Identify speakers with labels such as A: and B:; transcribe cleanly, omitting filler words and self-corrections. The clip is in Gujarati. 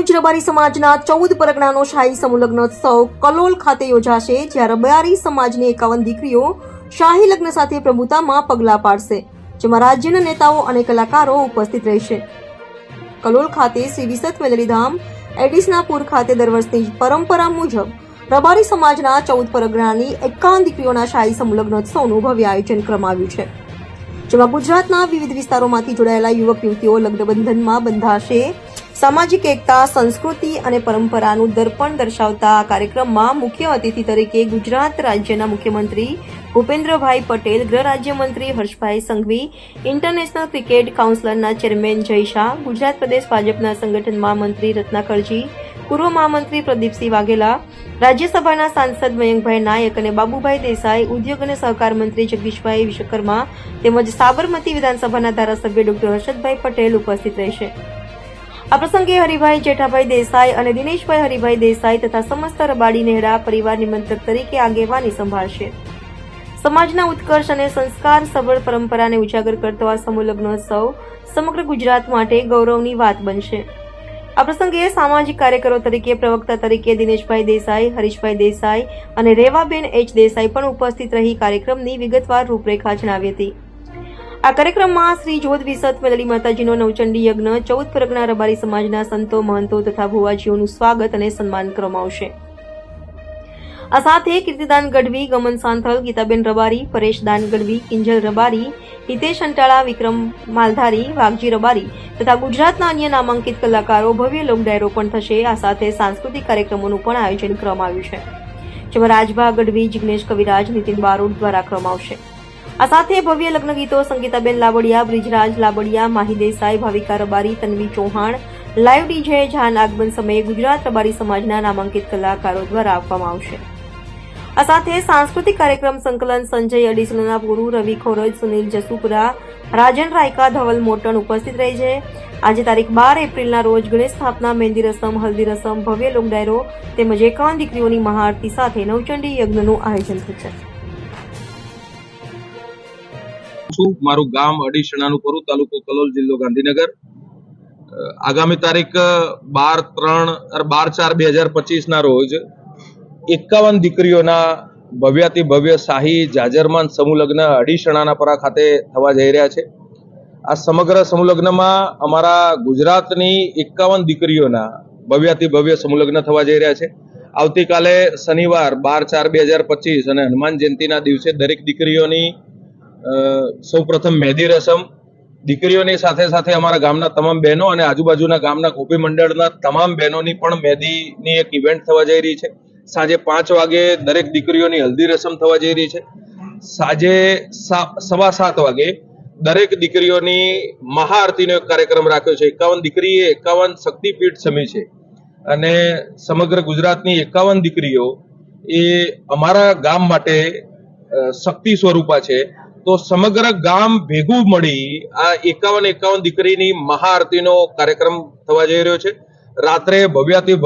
A: ભુજ રબારી સમાજના 14 પરગણાનો શાહી સમૂહ લગ્નોત્સવ કલોલ ખાતે યોજાશે, જ્યાં રબારી સમાજની 51 દીકરીઓ શાહી લગ્ન સાથે પ્રભુતામાં પગલાં પાડશે, જેમાં રાજ્યના નેતાઓ અને કલાકારો ઉપસ્થિત રહેશે. કલોલ ખાતે શ્રી વિસત મેલડીધામ એડિસનાપુર ખાતે દર વર્ષની પરંપરા મુજબ રબારી સમાજના 14 પરગણાની 51 દીકરીઓના શાહી સમૂહ લગ્નોત્સવનું ભવ્ય આયોજન કરવામાં આવ્યું છે, જેમાં ગુજરાતના વિવિધ વિસ્તારોમાંથી જોડાયેલા યુવક યુવતીઓ લગ્ન બંધનમાં બંધાશે. સામાજિક એકતા, સંસ્કૃતિ અને પરંપરાનું દર્પણ દર્શાવતા આ કાર્યક્રમમાં મુખ્ય અતિથિ તરીકે ગુજરાત રાજ્યના મુખ્યમંત્રી ભૂપેન્દ્રભાઈ પટેલ, ગૃહ રાજ્યમંત્રી Harshbhai Sanghvi, international cricket કાઉન્સિલના chairman Jay Shah, Gujarat પ્રદેશ ભાજપના સંગઠન મહામંત્રી રત્નાકરજી, પૂર્વ મહામંત્રી પ્રદીપસિંહ વાઘેલા, રાજ્યસભાના સાંસદ મયંકભાઈ નાયક અને બાબુભાઈ દેસાઈ, ઉદ્યોગ અને સહકાર મંત્રી જગદીશભાઈ વિશ્વકર્મા તેમજ સાબરમતી વિધાનસભાના ધારાસભ્ય ડોક્ટર હર્ષદભાઈ પટેલ ઉપસ્થિત રહેશે. આ પ્રસંગે હરિભાઈ જેઠાભાઈ દેસાઈ અને દિનેશભાઈ હરિભાઈ દેસાઈ તથા સમસ્ત રબારી નેહડા પરિવાર નિમંત્રક તરીકે આગેવાની સંભાળશે. સમાજના ઉત્કર્ષ અને સંસ્કાર સભર પરંપરાને ઉજાગર કરતો આ સમૂહ લગ્નોત્સવ સમગ્ર ગુજરાત માટે ગૌરવની વાત બનશે. આ પ્રસંગે સામાજિક કાર્યકરો તરીકે પ્રવક્તા તરીકે દિનેશભાઈ દેસાઈ, હરીશભાઈ દેસાઈ અને રેવાબેન એચ દેસાઈ પણ ઉપસ્થિત રહી કાર્યક્રમની વિગતવાર રૂપરેખા જણાવી હતી. આ કાર્યક્રમમાં શ્રી જોધ વિસત મેલડી માતાજીનો નવચંડી યજ્ઞ, 14 પરગણા રબારી સમાજના સંતો, મહંતો તથા ભુવાજીઓનું સ્વાગત અને સન્માન કરવામાં આવશે. આ સાથે કીર્તિદાન ગઢવી, ગમન સાંથલ, ગીતાબેન રબારી, પરેશ દાન ગઢવી, કિંજલ રબારી, હિતેશ અંટાળા, વિક્રમ માલધારી, વાઘજી રબારી તથા ગુજરાતના અન્ય નામાંકિત કલાકારો ભવ્ય લોક ડાયરો પણ થશે. આ સાથે સાંસ્કૃતિક કાર્યક્રમોનું પણ આયોજન કરવામાં આવ્યું છે, જેમાં રાજભા ગઢવી, જિગ્નેશ કવિરાજ, નીતિન બારોટ દ્વારા કરવામાં આવશે. આ સાથે ભવ્ય લગ્ન ગીતો સંગીતાબેન લાબડિયા, બ્રિજરાજ લાબડિયા, માહી દેસાઈ, ભાવિકા રબારી, તન્વી ચૌહાણ, લાઈવ ડીજે, જાન આગમન સમયે ગુજરાત રબારી સમાજના નામાંકિત કલાકારો દ્વારા આપવામાં આવશે. આ સાથે સાંસ્કૃતિક કાર્યક્રમ સંકલન સંજય અડીસલના પુરુ, રવિ ખોરજ, સુનિલ જસુપુરા, રાજન રાયકા, ધવલ મોટન ઉપસ્થિત રહી છે. આજે તારીખ 12 એપ્રિલના રોજ ગણેશ સ્થાપના, મહેંદી રસમ, હલ્દી રસમ, ભવ્ય લોક ડાયરો તેમજ 51 દીકરીઓની મહાઆરતી સાથે નવચંડી યજ્ઞનું આયોજન થશે.
B: મારું ગામ અડીસણાનું પુરુ, તાલુકો કલોલ, જિલ્લો ગાંધીનગર. આગામી તારીખ 12/4/2025 ના રોજ 51 દીકરીઓના ભવ્યાતિ ભવ્ય શાહી જાજરમાન સમૂહ લગ્ન અડીસણાના પરા ખાતે થવા જઈ રહ્યા છે. આ સમગ્ર સમૂહ લગ્નમાં અમારા ગુજરાતની 51 દીકરીઓના ભવ્યાતિ ભવ્ય સમૂહ લગ્ન થવા જઈ રહ્યા છે. આવતીકાલે શનિવાર 12/4/2025 અને હનુમાન જયંતિના દિવસે દરેક દીકરીઓની સૌ પ્રથમ મહેંદી રસમ, દીકરીઓની સાથે સાથે અમારા ગામના તમામ બહેનો અને આજુબાજુના ગામના ગોપી મંડળના તમામ બહેનોની પણ મહેંદીની એક ઇવેન્ટ થવા જઈ રહી છે. સાંજે 5 વાગે દરેક દીકરીઓની હલ્દી રસમ થવા જઈ રહી છે. સાંજે 7:15 વાગે દરેક દીકરીઓની મહાઆરતીનો એક કાર્યક્રમ રાખ્યો છે. 51 દીકરીએ 51 શક્તિપીઠ સમી છે અને સમગ્ર ગુજરાતની 51 દીકરીઓ એ અમારા ગામ માટે શક્તિ સ્વરૂપા છે. તો સમગ્ર ગામ ભેગું મળી આ 51 દીકરીની મહાઆરતીનો કાર્યક્રમ થવા જઈ રહ્યો છે. રાત્રે ભવ્યાતિ ભવ્ય